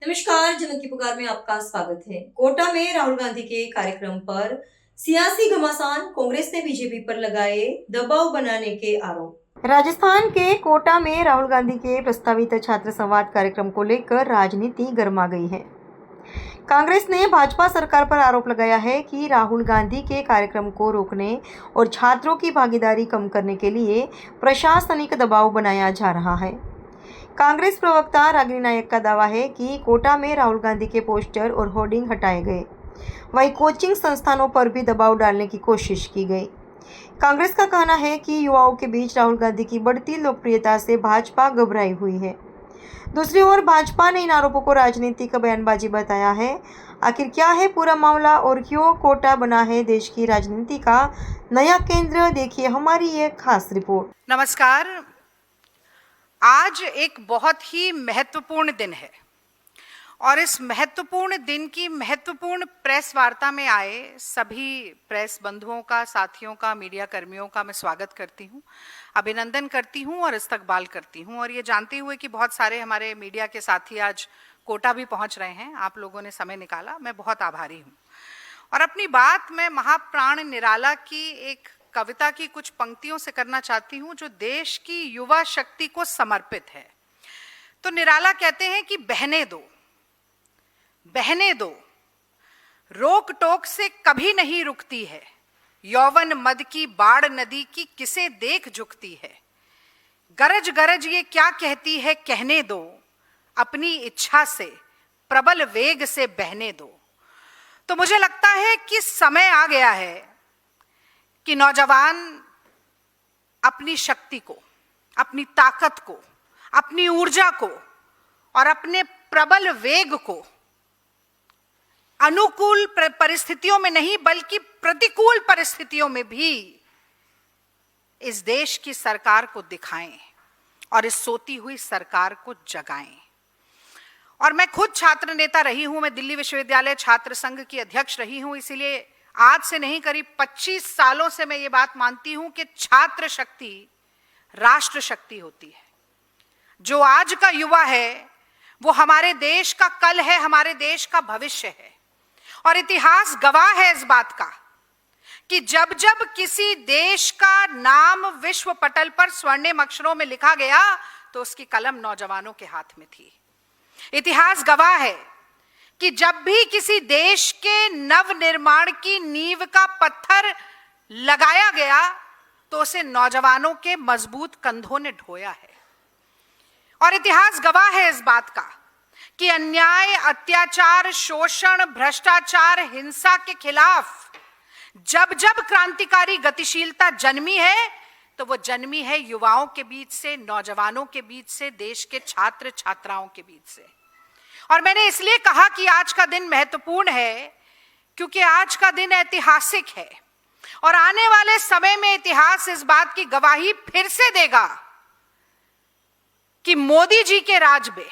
नमस्कार, जनक की पुकार में आपका स्वागत है। कोटा में राहुल गांधी के कार्यक्रम पर सियासी घमासान, कांग्रेस ने बीजेपी पर लगाए दबाव बनाने के आरोप। राजस्थान के कोटा में राहुल गांधी के प्रस्तावित छात्र संवाद कार्यक्रम को लेकर राजनीति गर्मा गई है। कांग्रेस ने भाजपा सरकार पर आरोप लगाया है कि राहुल गांधी के कार्यक्रम को रोकने और छात्रों की भागीदारी कम करने के लिए प्रशासनिक दबाव बनाया जा रहा है। कांग्रेस प्रवक्ता रागिनी नायक का दावा है कि कोटा में राहुल गांधी के पोस्टर और होर्डिंग हटाए गए, वहीं कोचिंग संस्थानों पर भी दबाव डालने की कोशिश की गई। कांग्रेस का कहना है कि युवाओं के बीच राहुल गांधी की बढ़ती लोकप्रियता से भाजपा घबराई हुई है। दूसरी ओर भाजपा ने इन आरोपों को राजनीतिक बयानबाजी बताया है। आखिर क्या है पूरा मामला और क्यों कोटा बना है देश की राजनीति का नया केंद्र, देखिए हमारी ये खास रिपोर्ट। नमस्कार। आज एक बहुत ही महत्वपूर्ण दिन है और इस महत्वपूर्ण दिन की महत्वपूर्ण प्रेस वार्ता में आए सभी प्रेस बंधुओं का, साथियों का, मीडिया कर्मियों का मैं स्वागत करती हूँ, अभिनंदन करती हूँ और इस्तकबाल करती हूँ। और ये जानते हुए कि बहुत सारे हमारे मीडिया के साथी आज कोटा भी पहुँच रहे हैं, आप लोगों ने समय निकाला, मैं बहुत आभारी हूँ। और अपनी बात मैं महाप्राण निराला की एक कविता की कुछ पंक्तियों से करना चाहती हूं जो देश की युवा शक्ति को समर्पित है। तो निराला कहते हैं कि बहने दो, बहने दो, रोक टोक से कभी नहीं रुकती है, यौवन मद की बाढ़ नदी की किसे देख झुकती है, गरज गरज ये क्या कहती है कहने दो, अपनी इच्छा से प्रबल वेग से बहने दो। तो मुझे लगता है कि समय आ गया है कि नौजवान अपनी शक्ति को, अपनी ताकत को, अपनी ऊर्जा को और अपने प्रबल वेग को अनुकूल परिस्थितियों में नहीं बल्कि प्रतिकूल परिस्थितियों में भी इस देश की सरकार को दिखाएं और इस सोती हुई सरकार को जगाएं। और मैं खुद छात्र नेता रही हूं, मैं दिल्ली विश्वविद्यालय छात्र संघ की अध्यक्ष रही हूं, इसीलिए आज से नहीं करीब 25 सालों से मैं ये बात मानती हूं कि छात्र शक्ति राष्ट्र शक्ति होती है। जो आज का युवा है वो हमारे देश का कल है, हमारे देश का भविष्य है। और इतिहास गवाह है इस बात का कि जब जब किसी देश का नाम विश्व पटल पर स्वर्णिम अक्षरों में लिखा गया तो उसकी कलम नौजवानों के हाथ में थी। इतिहास गवाह है कि जब भी किसी देश के नव निर्माण की नींव का पत्थर लगाया गया तो उसे नौजवानों के मजबूत कंधों ने ढोया है। और इतिहास गवाह है इस बात का कि अन्याय, अत्याचार, शोषण, भ्रष्टाचार, हिंसा के खिलाफ जब जब क्रांतिकारी गतिशीलता जन्मी है तो वो जन्मी है युवाओं के बीच से, नौजवानों के बीच से, देश के छात्र छात्राओं के बीच से। और मैंने इसलिए कहा कि आज का दिन महत्वपूर्ण है क्योंकि आज का दिन ऐतिहासिक है और आने वाले समय में इतिहास इस बात की गवाही फिर से देगा कि मोदी जी के राज में,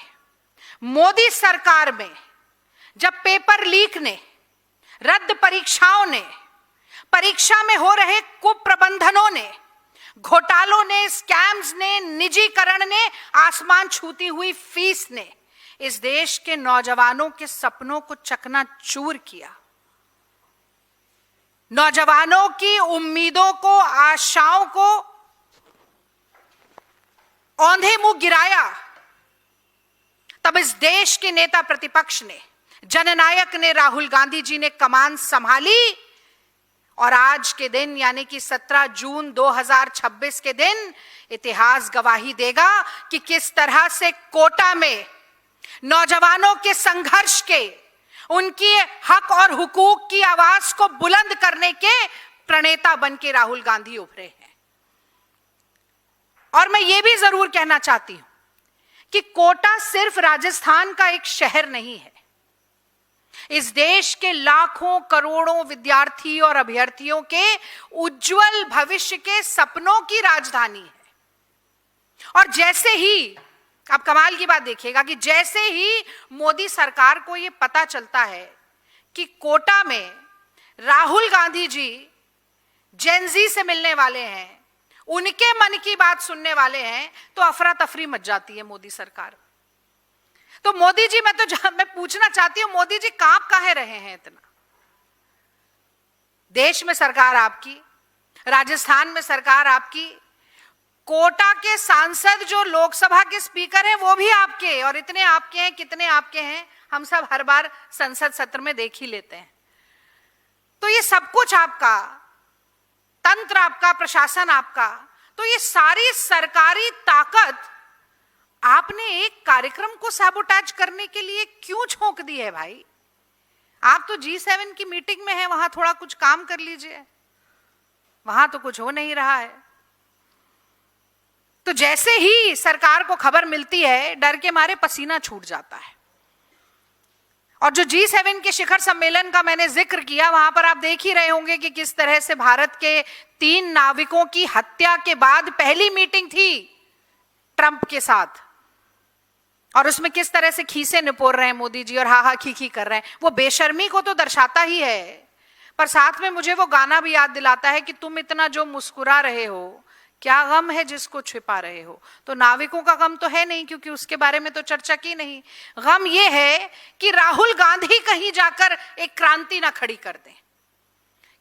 मोदी सरकार में जब पेपर लीक ने, रद्द परीक्षाओं ने, परीक्षा में हो रहे कुप्रबंधनों ने, घोटालों ने, स्कैम्स ने, निजीकरण ने, आसमान छूती हुई फीस ने इस देश के नौजवानों के सपनों को चकनाचूर किया, नौजवानों की उम्मीदों को, आशाओं को औंधे मुंह गिराया, तब इस देश के नेता प्रतिपक्ष ने, जननायक ने, राहुल गांधी जी ने कमान संभाली। और आज के दिन यानी कि 17 जून 2026 के दिन इतिहास गवाही देगा कि किस तरह से कोटा में नौजवानों के संघर्ष के, उनकी हक और हुकूक की आवाज को बुलंद करने के प्रणेता बन के राहुल गांधी उभरे हैं। और मैं ये भी जरूर कहना चाहती हूं कि कोटा सिर्फ राजस्थान का एक शहर नहीं है, इस देश के लाखों करोड़ों विद्यार्थी और अभ्यर्थियों के उज्जवल भविष्य के सपनों की राजधानी है। और जैसे ही, आप कमाल की बात देखिएगा कि जैसे ही मोदी सरकार को यह पता चलता है कि कोटा में राहुल गांधी जी जेनजी से मिलने वाले हैं, उनके मन की बात सुनने वाले हैं, तो अफरा तफरी मच जाती है मोदी सरकार। तो मोदी जी, मैं पूछना चाहती हूं, मोदी जी कांप काहे रहे हैं इतना? देश में सरकार आपकी, राजस्थान में सरकार आपकी, कोटा के सांसद जो लोकसभा के स्पीकर हैं वो भी आपके, और इतने आपके हैं, कितने आपके हैं हम सब हर बार संसद सत्र में देख ही लेते हैं। तो ये सब कुछ आपका, तंत्र आपका, प्रशासन आपका, तो ये सारी सरकारी ताकत आपने एक कार्यक्रम को सैबोटेज करने के लिए क्यों झोंक दी है भाई? आप तो G7 की मीटिंग में हैं, वहां थोड़ा कुछ काम कर लीजिए, वहां तो कुछ हो नहीं रहा है। तो जैसे ही सरकार को खबर मिलती है, डर के मारे पसीना छूट जाता है। और जो G7 के शिखर सम्मेलन का मैंने जिक्र किया, वहां पर आप देख ही रहे होंगे कि किस तरह से भारत के 3 नाविकों की हत्या के बाद पहली मीटिंग थी ट्रंप के साथ, और उसमें किस तरह से खीसे निपोर रहे हैं मोदी जी और हा हा खी कर रहे हैं। वो बेशर्मी को तो दर्शाता ही है, पर साथ में मुझे वो गाना भी याद दिलाता है कि तुम इतना जो मुस्कुरा रहे हो, क्या गम है जिसको छिपा रहे हो। तो नाविकों का गम तो है नहीं, क्योंकि उसके बारे में तो चर्चा की नहीं। गम ये है कि राहुल गांधी कहीं जाकर एक क्रांति ना खड़ी कर दें,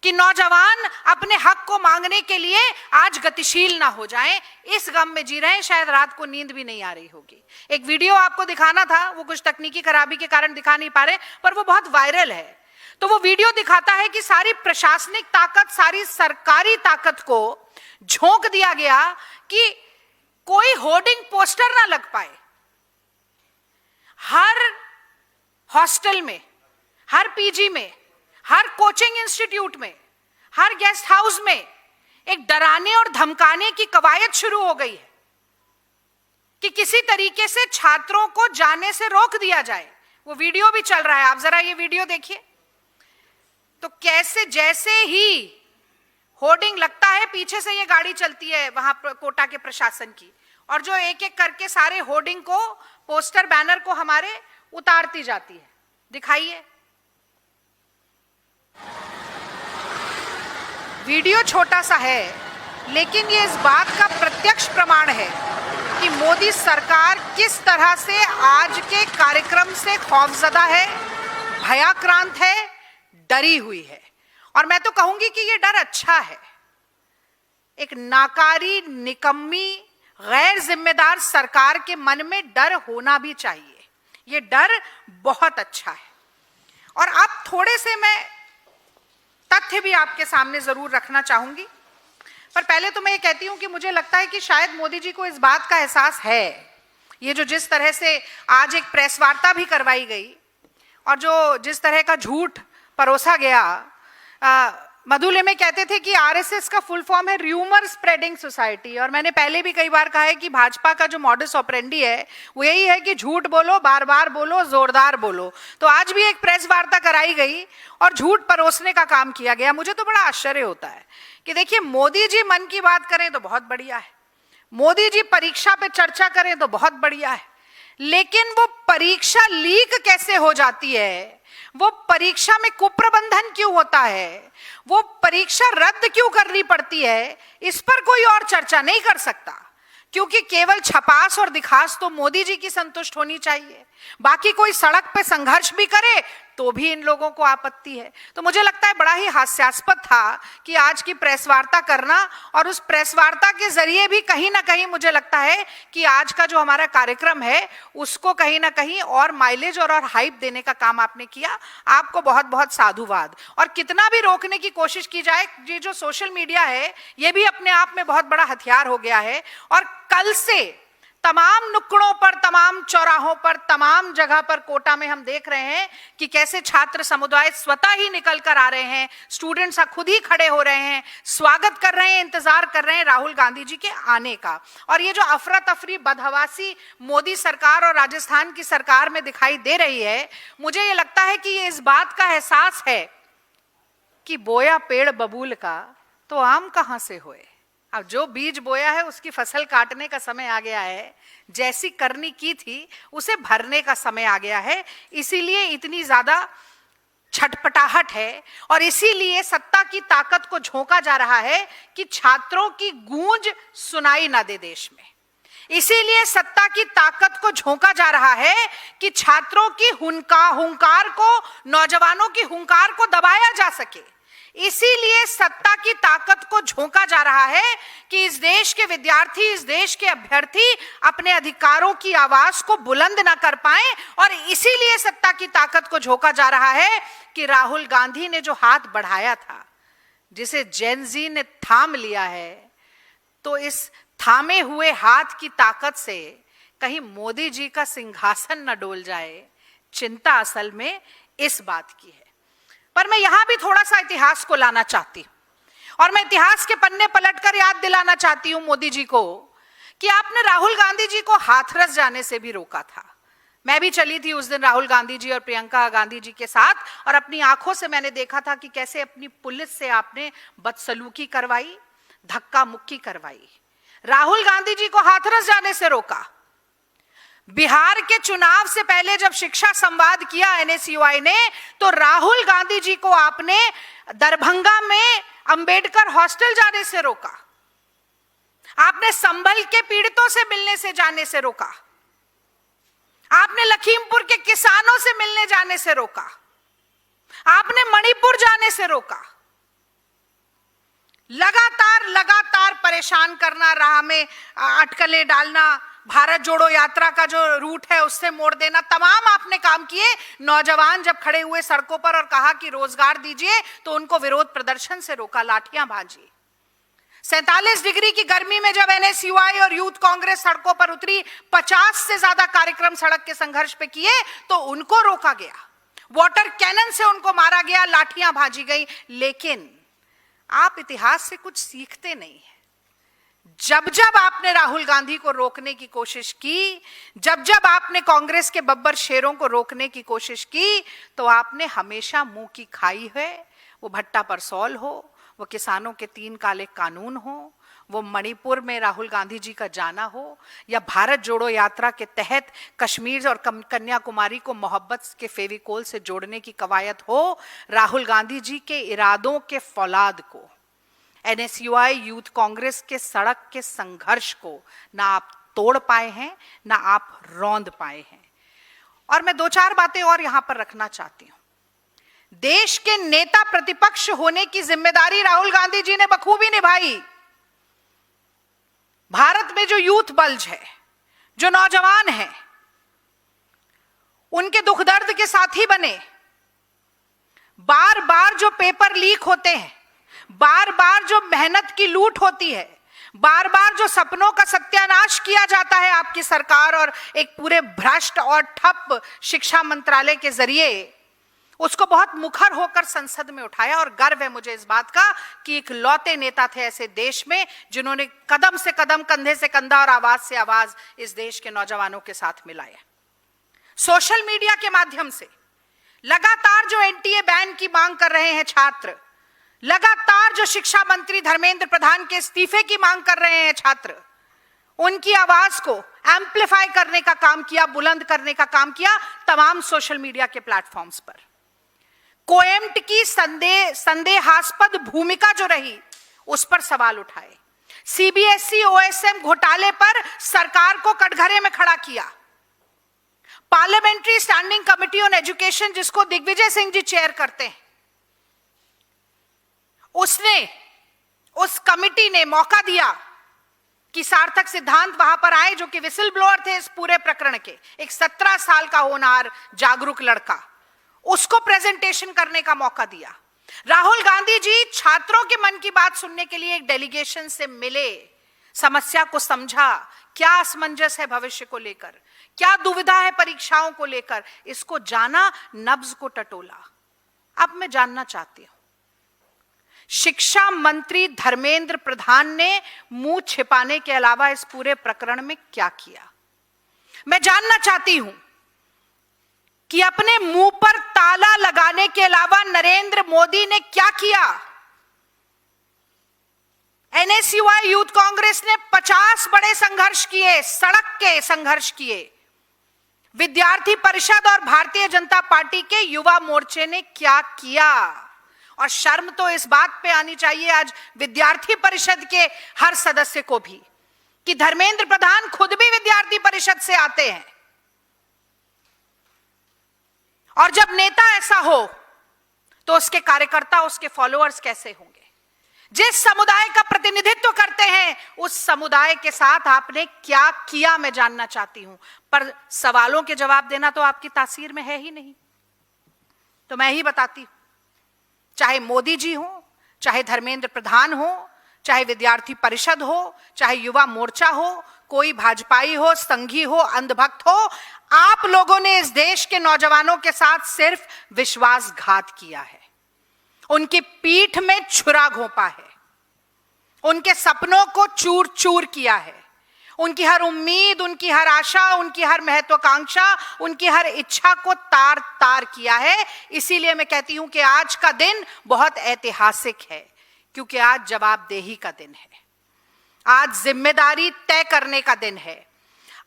कि नौजवान अपने हक को मांगने के लिए आज गतिशील ना हो जाएं। इस गम में जी रहे हैं, शायद रात को नींद भी नहीं आ रही होगी। एक वीडियो आपको दिखाना था, वो कुछ तकनीकी खराबी के कारण दिखा नहीं पा रहे, पर वो बहुत वायरल है। तो वो वीडियो दिखाता है कि सारी प्रशासनिक ताकत, सारी सरकारी ताकत को झोंक दिया गया कि कोई होर्डिंग पोस्टर ना लग पाए। हर हॉस्टल में, हर पीजी में, हर कोचिंग इंस्टीट्यूट में, हर गेस्ट हाउस में एक डराने और धमकाने की कवायद शुरू हो गई है कि किसी तरीके से छात्रों को जाने से रोक दिया जाए। वो वीडियो भी चल रहा है, आप जरा ये वीडियो देखिए। तो कैसे जैसे ही होर्डिंग लगता है, पीछे से ये गाड़ी चलती है वहां कोटा के प्रशासन की, और जो एक एक करके सारे होर्डिंग को, पोस्टर बैनर को हमारे उतारती जाती है। दिखाइए, वीडियो छोटा सा है, लेकिन ये इस बात का प्रत्यक्ष प्रमाण है कि मोदी सरकार किस तरह से आज के कार्यक्रम से खौफजदा है, भयाक्रांत है, डरी हुई है। और मैं तो कहूंगी कि ये डर अच्छा है। एक नाकारी, निकम्मी, गैर जिम्मेदार सरकार के मन में डर होना भी चाहिए। ये डर बहुत अच्छा है। और अब थोड़े से मैं तथ्य भी आपके सामने जरूर रखना चाहूंगी, पर पहले तो मैं ये कहती हूं कि मुझे लगता है कि शायद मोदी जी को इस बात का एहसास है। ये जो जिस तरह से आज एक प्रेस वार्ता भी करवाई गई और जो जिस तरह का झूठ परोसा गया, मधुले में कहते थे कि आरएसएस का फुल फॉर्म है र्यूमर स्प्रेडिंग सोसाइटी। और मैंने पहले भी कई बार कहा है कि भाजपा का जो मॉडस ऑपरेंडी है वो यही है कि झूठ बोलो, बार बार बोलो, जोरदार बोलो। तो आज भी एक प्रेस वार्ता कराई गई और झूठ परोसने का काम किया गया। मुझे तो बड़ा आश्चर्य होता है कि देखिए, मोदी जी मन की बात करें तो बहुत बढ़िया है, मोदी जी परीक्षा पे चर्चा करें तो बहुत बढ़िया है, लेकिन वो परीक्षा लीक कैसे हो जाती है, वो परीक्षा में कुप्रबंधन क्यों होता है, वो परीक्षा रद्द क्यों करनी पड़ती है, इस पर कोई और चर्चा नहीं कर सकता। क्योंकि केवल छपास और दिखास तो मोदी जी की संतुष्ट होनी चाहिए, बाकी कोई सड़क पे संघर्ष भी करे तो भी इन लोगों को आपत्ति है। तो मुझे लगता है बड़ा ही हास्यास्पद था कि आज की प्रेस वार्ता करना, और उस प्रेस वार्ता के जरिए भी कहीं ना कहीं मुझे लगता है कि आज का जो हमारा कार्यक्रम है उसको कहीं ना कहीं और माइलेज और हाइप देने का काम आपने किया। आपको बहुत बहुत साधुवाद। और कितना भी रोकने की कोशिश की जाए, ये जो सोशल मीडिया है ये भी अपने आप में बहुत बड़ा हथियार हो गया है। और कल से तमाम नुक्कड़ों पर, तमाम चौराहों पर, तमाम जगह पर कोटा में हम देख रहे हैं कि कैसे छात्र समुदाय स्वतः ही निकल कर आ रहे हैं, स्टूडेंट्स खुद ही खड़े हो रहे हैं, स्वागत कर रहे हैं, इंतजार कर रहे हैं राहुल गांधी जी के आने का। और ये जो अफरा तफरी, बदहवासी मोदी सरकार और राजस्थान की सरकार में दिखाई दे रही है, मुझे ये लगता है कि ये इस बात का एहसास है कि बोया पेड़ बबूल का तो आम कहां से होए। अब जो बीज बोया है उसकी फसल काटने का समय आ गया है, जैसी करनी की थी उसे भरने का समय आ गया है। इसीलिए इतनी ज्यादा छटपटाहट है और इसीलिए सत्ता की ताकत को झोंका जा रहा है कि छात्रों की गूंज सुनाई ना दे देश में। इसीलिए सत्ता की ताकत को झोंका जा रहा है कि छात्रों की हुंकार को, नौजवानों की हुंकार को दबाया जा सके। इसीलिए सत्ता की ताकत को झोंका जा रहा है कि इस देश के विद्यार्थी, इस देश के अभ्यर्थी अपने अधिकारों की आवाज को बुलंद ना कर पाए। और इसीलिए सत्ता की ताकत को झोंका जा रहा है कि राहुल गांधी ने जो हाथ बढ़ाया था, जिसे जेन ज़ी ने थाम लिया है, तो इस थामे हुए हाथ की ताकत से कहीं मोदी जी का सिंहासन न डोल जाए। चिंता असल में इस बात की है। पर मैं यहां भी थोड़ा सा इतिहास को लाना चाहती हूं और मैं इतिहास के पन्ने पलटकर याद दिलाना चाहती हूं मोदी जी को कि आपने राहुल गांधी जी को हाथरस जाने से भी रोका था। मैं भी चली थी उस दिन राहुल गांधी जी और प्रियंका गांधी जी के साथ, और अपनी आंखों से मैंने देखा था कि कैसे अपनी पुलिस से आपने बदसलूकी करवाई, धक्का मुक्की करवाई। राहुल गांधी जी को हाथरस जाने से रोका। बिहार के चुनाव से पहले जब शिक्षा संवाद किया एनएसयूआई ने, तो राहुल गांधी जी को आपने दरभंगा में अंबेडकर हॉस्टल जाने से रोका। आपने संभल के पीड़ितों से मिलने से जाने से रोका। आपने लखीमपुर के किसानों से मिलने जाने से रोका। आपने मणिपुर जाने से रोका। लगातार परेशान करना, राह में अटकलें डालना, भारत जोड़ो यात्रा का जो रूट है उससे मोड़ देना, तमाम आपने काम किए। नौजवान जब खड़े हुए सड़कों पर और कहा कि रोजगार दीजिए, तो उनको विरोध प्रदर्शन से रोका, लाठियां भांजी। 47 डिग्री की गर्मी में जब एनएसयूआई और यूथ कांग्रेस सड़कों पर उतरी, 50 से ज्यादा कार्यक्रम सड़क के संघर्ष पे किए, तो उनको रोका गया। वाटर कैनन से उनको मारा गया, लाठियां भांजी गई। लेकिन आप इतिहास से कुछ सीखते नहीं हैं। जब जब आपने राहुल गांधी को रोकने की कोशिश की, जब जब आपने कांग्रेस के बब्बर शेरों को रोकने की कोशिश की, तो आपने हमेशा मुंह की खाई है। वो भट्टा पर सॉल हो, वो किसानों के 3 काले कानून हो, वो मणिपुर में राहुल गांधी जी का जाना हो, या भारत जोड़ो यात्रा के तहत कश्मीर और कन्याकुमारी को मोहब्बत के फेविकोल से जोड़ने की कवायद हो, राहुल गांधी जी के इरादों के फौलाद को, एनएसयूआई यूथ कांग्रेस के सड़क के संघर्ष को ना आप तोड़ पाए हैं, ना आप रौंद पाए हैं। और मैं 2-4 बातें और यहां पर रखना चाहती हूं। देश के नेता प्रतिपक्ष होने की जिम्मेदारी राहुल गांधी जी ने बखूबी निभाई। भारत में जो यूथ बल्ज है, जो नौजवान हैं, उनके दुख दर्द के साथी बने। बार बार जो पेपर लीक होते हैं, बार बार जो मेहनत की लूट होती है, बार बार जो सपनों का सत्यानाश किया जाता है आपकी सरकार और एक पूरे भ्रष्ट और ठप शिक्षा मंत्रालय के जरिए, उसको बहुत मुखर होकर संसद में उठाया। और गर्व है मुझे इस बात का कि इकलौते नेता थे ऐसे देश में जिन्होंने कदम से कदम, कंधे से कंधा और आवाज से आवाज इस देश के नौजवानों के साथ मिलाया। सोशल मीडिया के माध्यम से लगातार जो एनटीए बैन की मांग कर रहे हैं छात्र, लगातार जो शिक्षा मंत्री धर्मेंद्र प्रधान के इस्तीफे की मांग कर रहे हैं छात्र, उनकी आवाज को एम्पलीफाई करने का काम किया, बुलंद करने का काम किया तमाम सोशल मीडिया के प्लेटफॉर्म्स पर। कोएम्ट की संदेहास्पद भूमिका जो रही, उस पर सवाल उठाए। सीबीएसई ओएसएम घोटाले पर सरकार को कटघरे में खड़ा किया। Parliamentary standing committee on education, जिसको दिग्विजय सिंह जी चेयर करते हैं, उस कमिटी ने मौका दिया कि सार्थक सिद्धांत वहां पर आए, जो कि विसिल ब्लोअर थे इस पूरे प्रकरण के, एक 17 साल का होनहार जागरूक लड़का, उसको प्रेजेंटेशन करने का मौका दिया। राहुल गांधी जी छात्रों के मन की बात सुनने के लिए एक डेलीगेशन से मिले, समस्या को समझा, क्या असमंजस है भविष्य को लेकर, क्या दुविधा है परीक्षाओं को लेकर, इसको जाना, नब्ज को टटोला। अब मैं जानना चाहती हूं, शिक्षा मंत्री धर्मेंद्र प्रधान ने मुंह छिपाने के अलावा इस पूरे प्रकरण में क्या किया? मैं जानना चाहती हूं कि अपने मुंह पर ताला लगाने के अलावा नरेंद्र मोदी ने क्या किया? एनएसयूआई यूथ कांग्रेस ने 50 बड़े संघर्ष किए, सड़क के संघर्ष किए। विद्यार्थी परिषद और भारतीय जनता पार्टी के युवा मोर्चे ने क्या किया? और शर्म तो इस बात पे आनी चाहिए आज विद्यार्थी परिषद के हर सदस्य को भी कि धर्मेंद्र प्रधान खुद भी विद्यार्थी परिषद से आते हैं। और जब नेता ऐसा हो तो उसके कार्यकर्ता, उसके फॉलोअर्स कैसे होंगे? जिस समुदाय का प्रतिनिधित्व करते हैं उस समुदाय के साथ आपने क्या किया, मैं जानना चाहती हूं। पर सवालों के जवाब देना तो आपकी तासीर में है ही नहीं। तो मैं ही बताती हूं, चाहे मोदी जी हो, चाहे धर्मेंद्र प्रधान हो, चाहे विद्यार्थी परिषद हो, चाहे युवा मोर्चा हो, कोई भाजपाई हो, संघी हो, अंधभक्त हो, आप लोगों ने इस देश के नौजवानों के साथ सिर्फ विश्वासघात किया है। उनकी पीठ में छुरा घोंपा है, उनके सपनों को चूर चूर किया है, उनकी हर उम्मीद, उनकी हर आशा, उनकी हर महत्वाकांक्षा, उनकी हर इच्छा को तार तार किया है। इसीलिए मैं कहती हूं कि आज का दिन बहुत ऐतिहासिक है, क्योंकि आज जवाबदेही का दिन है, आज जिम्मेदारी तय करने का दिन है,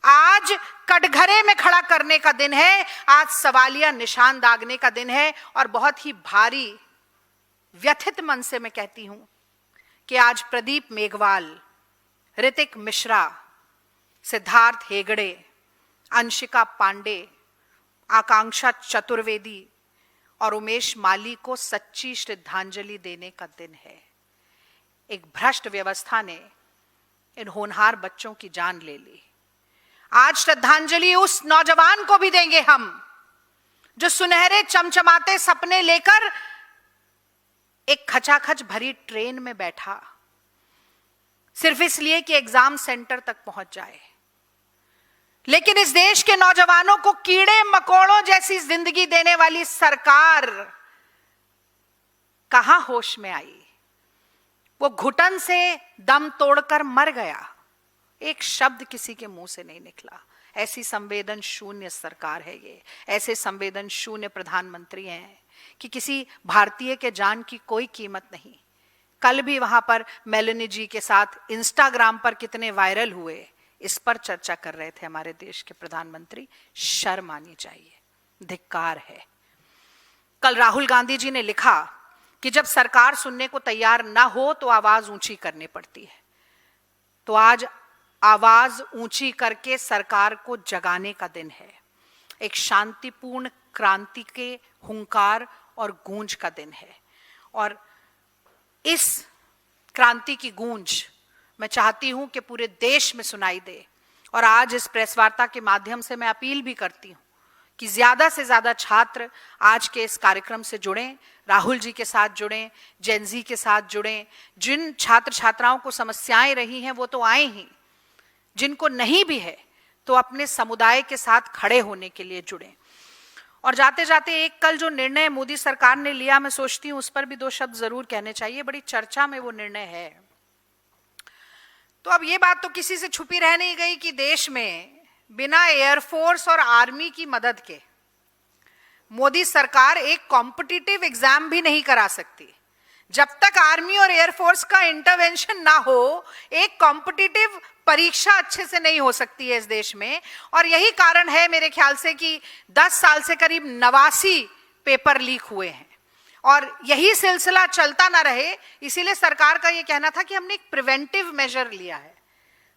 आज कटघरे में खड़ा करने का दिन है, आज सवालिया निशान दागने का दिन है। और बहुत ही भारी व्यथित मन से मैं कहती हूं कि आज प्रदीप मेघवाल, ऋतिक मिश्रा, सिद्धार्थ हेगड़े, अंशिका पांडे, आकांक्षा चतुर्वेदी और उमेश माली को सच्ची श्रद्धांजलि देने का दिन है। एक भ्रष्ट व्यवस्था ने इन होनहार बच्चों की जान ले ली। आज श्रद्धांजलि उस नौजवान को भी देंगे हम, जो सुनहरे चमचमाते सपने लेकर एक खचाखच भरी ट्रेन में बैठा, सिर्फ इसलिए कि एग्जाम सेंटर तक पहुंच जाए। लेकिन इस देश के नौजवानों को कीड़े मकोड़ों जैसी जिंदगी देने वाली सरकार कहां होश में आई? वो घुटन से दम तोड़कर मर गया, एक शब्द किसी के मुंह से नहीं निकला। ऐसी संवेदन शून्य सरकार है ये, ऐसे संवेदन शून्य प्रधानमंत्री हैं कि किसी भारतीय के जान की कोई कीमत नहीं। कल भी वहां पर मेलानी जी के साथ इंस्टाग्राम पर कितने वायरल हुए, इस पर चर्चा कर रहे थे हमारे देश के प्रधानमंत्री। शर्म आनी चाहिए, धिक्कार है। कल राहुल गांधी जी ने लिखा कि जब सरकार सुनने को तैयार ना हो तो आवाज ऊंची करनी पड़ती है। तो आज आवाज ऊंची करके सरकार को जगाने का दिन है, एक शांतिपूर्ण क्रांति के हुंकार और गूंज का दिन है। और इस क्रांति की गूंज मैं चाहती हूं कि पूरे देश में सुनाई दे। और आज इस प्रेस वार्ता के माध्यम से मैं अपील भी करती हूं कि ज्यादा से ज्यादा छात्र आज के इस कार्यक्रम से जुड़ें, राहुल जी के साथ जुड़ें, जेनजी के साथ जुड़ें। जिन छात्र छात्राओं को समस्याएं रही हैं वो तो आए ही, जिनको नहीं भी है तो अपने समुदाय के साथ खड़े होने के लिए जुड़ें। और जाते जाते एक कल जो निर्णय मोदी सरकार ने लिया, मैं सोचती हूं उस पर भी 2 शब्द जरूर कहने चाहिए। बड़ी चर्चा में वो निर्णय है। तो अब ये बात तो किसी से छुपी रह नहीं गई कि देश में बिना एयरफोर्स और आर्मी की मदद के मोदी सरकार एक कॉम्पिटिटिव एग्जाम भी नहीं करा सकती। जब तक आर्मी और एयरफोर्स का इंटरवेंशन ना हो, एक कॉम्पिटिटिव परीक्षा अच्छे से नहीं हो सकती है इस देश में। और यही कारण है मेरे ख्याल से कि 10 साल से करीब 89 पेपर लीक हुए हैं और यही सिलसिला चलता ना रहे, इसीलिए सरकार का यह कहना था कि हमने एक प्रिवेंटिव मेजर लिया है।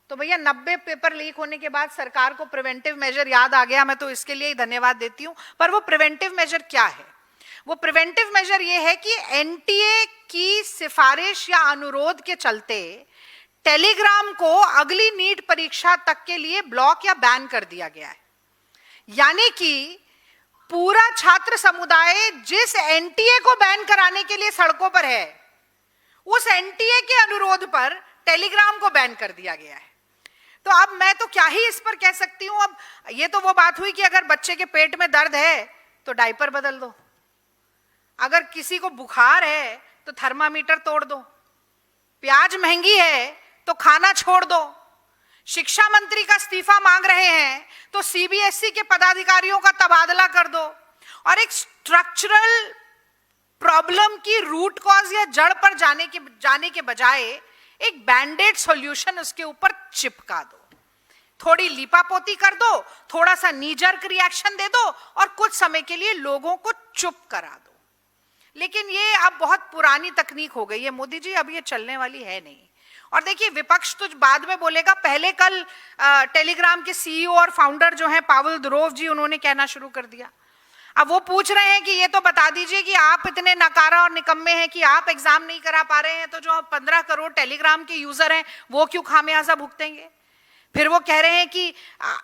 तो भैया 90 पेपर लीक होने के बाद सरकार को प्रिवेंटिव मेजर याद आ गया, मैं तो इसके लिए ही धन्यवाद देती हूं। पर वो प्रिवेंटिव मेजर क्या है? वो प्रिवेंटिव मेजर ये है कि एनटीए की सिफारिश या अनुरोध के चलते टेलीग्राम को अगली नीट परीक्षा तक के लिए ब्लॉक या बैन कर दिया गया है। यानी कि पूरा छात्र समुदाय जिस एनटीए को बैन कराने के लिए सड़कों पर है, उस एनटीए के अनुरोध पर टेलीग्राम को बैन कर दिया गया है। तो अब मैं तो क्या ही इस पर कह सकती हूं। अब ये तो वो बात हुई कि अगर बच्चे के पेट में दर्द है तो डायपर बदल दो, अगर किसी को बुखार है तो थर्मामीटर तोड़ दो, प्याज महंगी है तो खाना छोड़ दो, शिक्षा मंत्री का इस्तीफा मांग रहे हैं तो सीबीएसई के पदाधिकारियों का तबादला कर दो, और एक स्ट्रक्चरल प्रॉब्लम की रूट कॉज या जड़ पर जाने के बजाय एक बैंडेड सॉल्यूशन उसके ऊपर चिपका दो, थोड़ी लीपापोती कर दो, थोड़ा सा नी जर्क रिएक्शन दे दो और कुछ समय के लिए लोगों को चुप करा दो। लेकिन ये अब बहुत पुरानी तकनीक हो गई है मोदी जी, अब ये चलने वाली है नहीं। और देखिए विपक्ष तो बाद में बोलेगा, पहले कल टेलीग्राम के सीईओ और फाउंडर जो हैं पावेल दुरोव जी, उन्होंने कहना शुरू कर दिया। अब वो पूछ रहे हैं कि ये तो बता दीजिए कि आप इतने नकारा और निकम्मे हैं कि आप एग्जाम नहीं करा पा रहे हैं, तो जो 15 करोड़ टेलीग्राम के यूजर हैं वो क्यों खामियाजा भुगतेंगे। फिर वो कह रहे हैं कि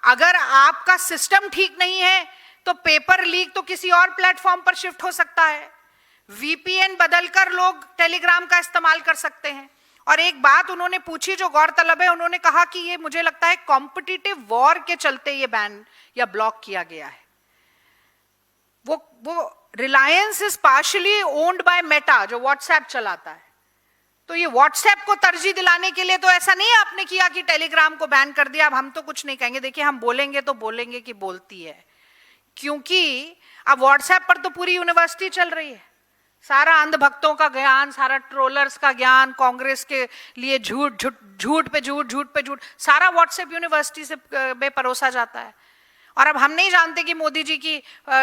अगर आपका सिस्टम ठीक नहीं है तो पेपर लीक तो किसी और प्लेटफॉर्म पर शिफ्ट हो सकता है, वीपीएन बदलकर लोग टेलीग्राम का इस्तेमाल कर सकते हैं। और एक बात उन्होंने पूछी जो गौरतलब है, उन्होंने कहा कि ये मुझे लगता है कॉम्पिटिटिव वॉर के चलते ये बैन या ब्लॉक किया गया है। वो Reliance is partially owned by Meta जो व्हाट्सएप चलाता है, तो ये व्हाट्सएप को तरजीह दिलाने के लिए तो ऐसा नहीं है आपने किया कि टेलीग्राम को बैन कर दिया, अब हम तो कुछ नहीं कहेंगे। देखिए हम बोलेंगे तो बोलेंगे कि बोलती है, क्योंकि अब व्हाट्सएप पर तो पूरी यूनिवर्सिटी चल रही है, सारा अंधभक्तों का ज्ञान, सारा ट्रोलर्स का ज्ञान, कांग्रेस के लिए झूठ पे झूठ, सारा व्हाट्सएप यूनिवर्सिटी से में परोसा जाता है। और अब हम नहीं जानते कि मोदी जी की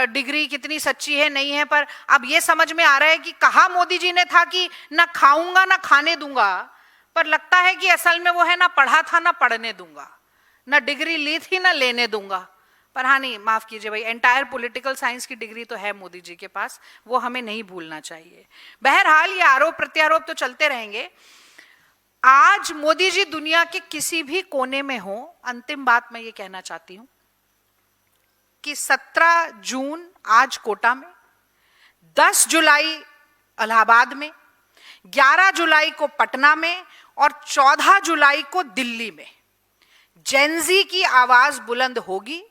डिग्री कितनी सच्ची है नहीं है, पर अब ये समझ में आ रहा है कि कहा मोदी जी ने था कि ना खाऊंगा ना खाने दूंगा, पर लगता है कि असल में वो है ना पढ़ा था ना पढ़ने दूंगा, ना डिग्री ली थी ना लेने दूंगा। पर हाँ नहीं, माफ कीजिए भाई, एंटायर पॉलिटिकल साइंस की डिग्री तो है मोदी जी के पास, वो हमें नहीं भूलना चाहिए। बहरहाल ये आरोप प्रत्यारोप तो चलते रहेंगे। आज मोदी जी दुनिया के किसी भी कोने में हो, अंतिम बात मैं ये कहना चाहती हूं कि 17 जून आज कोटा में, 10 जुलाई इलाहाबाद में, 11 जुलाई को पटना में और 14 जुलाई को दिल्ली में जेनजी की आवाज बुलंद होगी।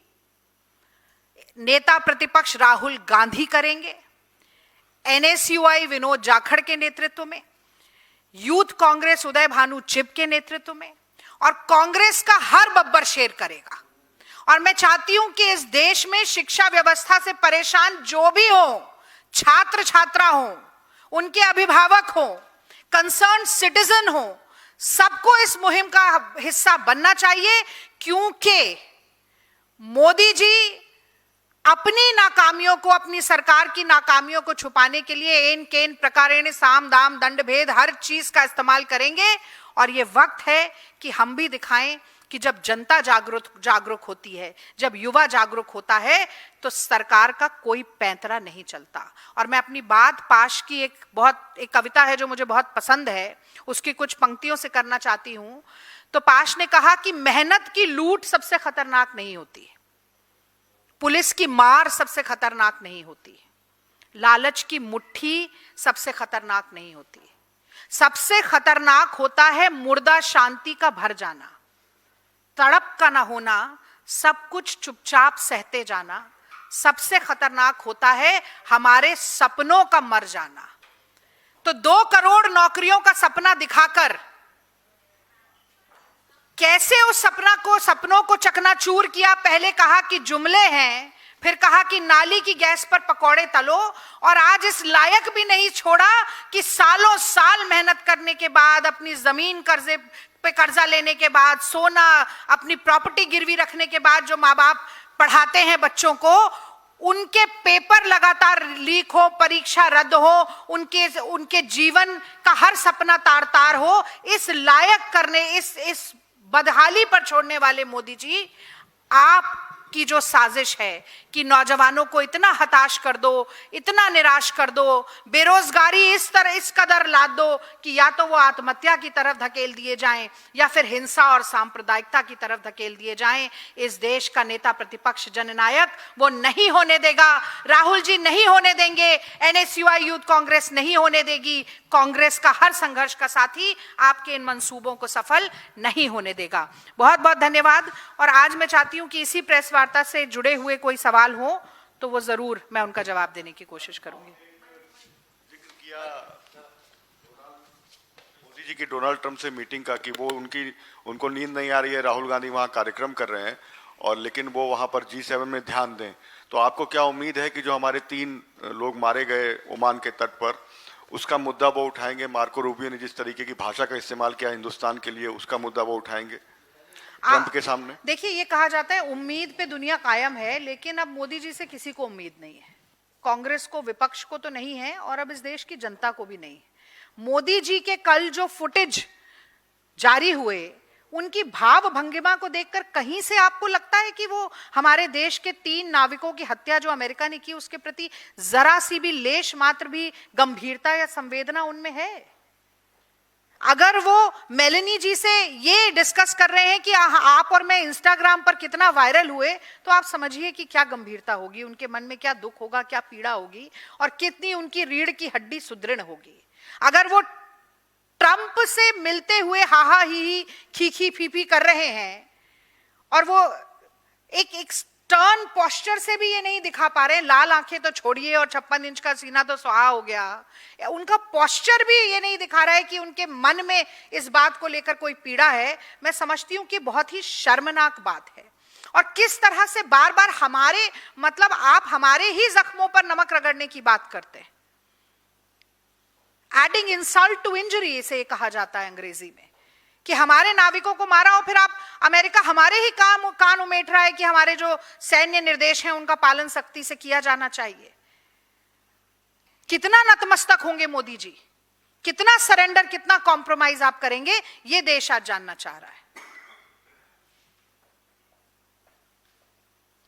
नेता प्रतिपक्ष राहुल गांधी करेंगे, एनएसयूआई विनोद जाखड़ के नेतृत्व में, यूथ कांग्रेस उदय भानु चिब के नेतृत्व में, और कांग्रेस का हर बब्बर शेर करेगा। और मैं चाहती हूं कि इस देश में शिक्षा व्यवस्था से परेशान जो भी हो, छात्र छात्रा हो, उनके अभिभावक हो, कंसर्न सिटीजन हो, सबको इस मुहिम का हिस्सा बनना चाहिए, क्योंकि मोदी जी अपनी नाकामियों को, अपनी सरकार की नाकामियों को छुपाने के लिए एन केन प्रकारेण साम दाम दंड भेद हर चीज का इस्तेमाल करेंगे। और ये वक्त है कि हम भी दिखाएं कि जब जनता जागरूक होती है, जब युवा जागरूक होता है, तो सरकार का कोई पैंतरा नहीं चलता। और मैं अपनी बात पाश की एक कविता है जो मुझे बहुत पसंद है, उसकी कुछ पंक्तियों से करना चाहती हूं। तो पाश ने कहा कि मेहनत की लूट सबसे खतरनाक नहीं होती, पुलिस की मार सबसे खतरनाक नहीं होती, लालच की मुट्ठी सबसे खतरनाक नहीं होती, सबसे खतरनाक होता है मुर्दा शांति का भर जाना, तड़प का ना होना, सब कुछ चुपचाप सहते जाना, सबसे खतरनाक होता है हमारे सपनों का मर जाना। तो 2 करोड़ नौकरियों का सपना दिखाकर कैसे उस सपनों को चकनाचूर किया। पहले कहा कि जुमले हैं, फिर कहा कि नाली की गैस पर पकौड़े तलो, और आज इस लायक भी नहीं छोड़ा कि सालों साल मेहनत करने के बाद, अपनी जमीन कर्जा लेने के बाद, सोना अपनी प्रॉपर्टी गिरवी रखने के बाद जो माँ बाप पढ़ाते हैं बच्चों को, उनके पेपर लगातार लीक हो, परीक्षा रद्द हो, उनके जीवन का हर सपना तार तार हो, इस लायक करने, इस बदहाली पर छोड़ने वाले मोदी जी, आपकी जो साजिश है कि नौजवानों को इतना हताश कर दो, इतना निराश कर दो, बेरोजगारी इस कदर लाद दो कि या तो वो आत्महत्या की तरफ धकेल दिए जाएं या फिर हिंसा और सांप्रदायिकता की तरफ धकेल दिए जाएं, इस देश का नेता प्रतिपक्ष जननायक वो नहीं होने देगा। राहुल जी नहीं होने देंगे, एनएसयूआई यूथ कांग्रेस नहीं होने देगी, कांग्रेस का हर संघर्ष का साथी आपके इन मंसूबों को सफल नहीं होने देगा। बहुत बहुत धन्यवाद। और आज मैं चाहती हूं कि इसी प्रेस वार्ता से जुड़े हुए कोई सवाल हो तो वो जरूर मैं उनका जवाब देने की कोशिश करूंगी। जिक्र किया मोदी जी की डोनाल्ड ट्रंप से मीटिंग का कि वो उनको नींद नहीं आ रही है, राहुल गांधी वहां कार्यक्रम कर रहे हैं, और लेकिन वो वहां पर G7 में ध्यान दें। तो आपको क्या उम्मीद है कि जो हमारे 3 लोग मारे गए ओमान के तट पर, उसका मुद्दा वो उठाएंगे? मार्को रूबियो ने जिस तरीके की भाषा का इस्तेमाल किया हिंदुस्तान के लिए, उसका मुद्दा वो उठाएंगे ट्रंप के सामने? देखिए, ये कहा जाता है उम्मीद पे दुनिया कायम है, लेकिन अब मोदी जी से किसी को उम्मीद नहीं है, कांग्रेस को, विपक्ष को तो नहीं है, और अब इस देश की जनता को भी नहीं है। मोदी जी के कल जो फुटेज जारी हुए, उनकी भाव भंगिमा को देखकर कहीं से आपको लगता है कि वो हमारे देश के 3 नाविकों की हत्या जो अमेरिका ने की उसके प्रति जरा सी भी लेश मात्र भी गंभीरता या संवेदना उनमें है? अगर वो मेलेनी जी से ये डिस्कस कर रहे हैं कि आप और मैं इंस्टाग्राम पर कितना वायरल हुए, तो आप समझिए कि क्या गंभीरता होगी, उनके मन में क्या दुख होगा, क्या पीड़ा होगी और कितनी उनकी रीढ़ की हड्डी सुदृढ़ होगी। अगर वो ट्रंप से मिलते हुए हाहा ही खीखी फीफी कर रहे हैं और वो एक स्टर्न पोस्चर से भी ये नहीं दिखा पा रहे हैं, लाल आंखें तो छोड़िए और 56 इंच का सीना तो सुहा हो गया, उनका पोस्चर भी ये नहीं दिखा रहा है कि उनके मन में इस बात को लेकर कोई पीड़ा है, मैं समझती हूं कि बहुत ही शर्मनाक बात है। और किस तरह से बार बार हमारे मतलब आप हमारे ही जख्मों पर नमक रगड़ने की बात करते हैं। एडिंग इंसल्ट टू इंजरी इसे कहा जाता है अंग्रेजी में, कि हमारे नाविकों को मारा और फिर आप अमेरिका हमारे ही कान उमेट रहा है कि हमारे जो सैन्य निर्देश हैं उनका पालन सख्ती से किया जाना चाहिए। कितना नतमस्तक होंगे मोदी जी, कितना सरेंडर, कितना कॉम्प्रोमाइज आप करेंगे, ये देश आज जानना चाह रहा है।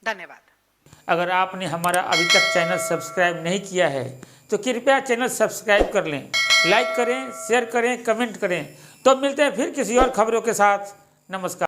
धन्यवाद। अगर आपने हमारा अभी तक चैनल सब्सक्राइब नहीं किया है तो कृपया चैनल सब्सक्राइब कर लें, लाइक करें, शेयर करें, कमेंट करें। तो मिलते हैं फिर किसी और खबरों के साथ। नमस्कार।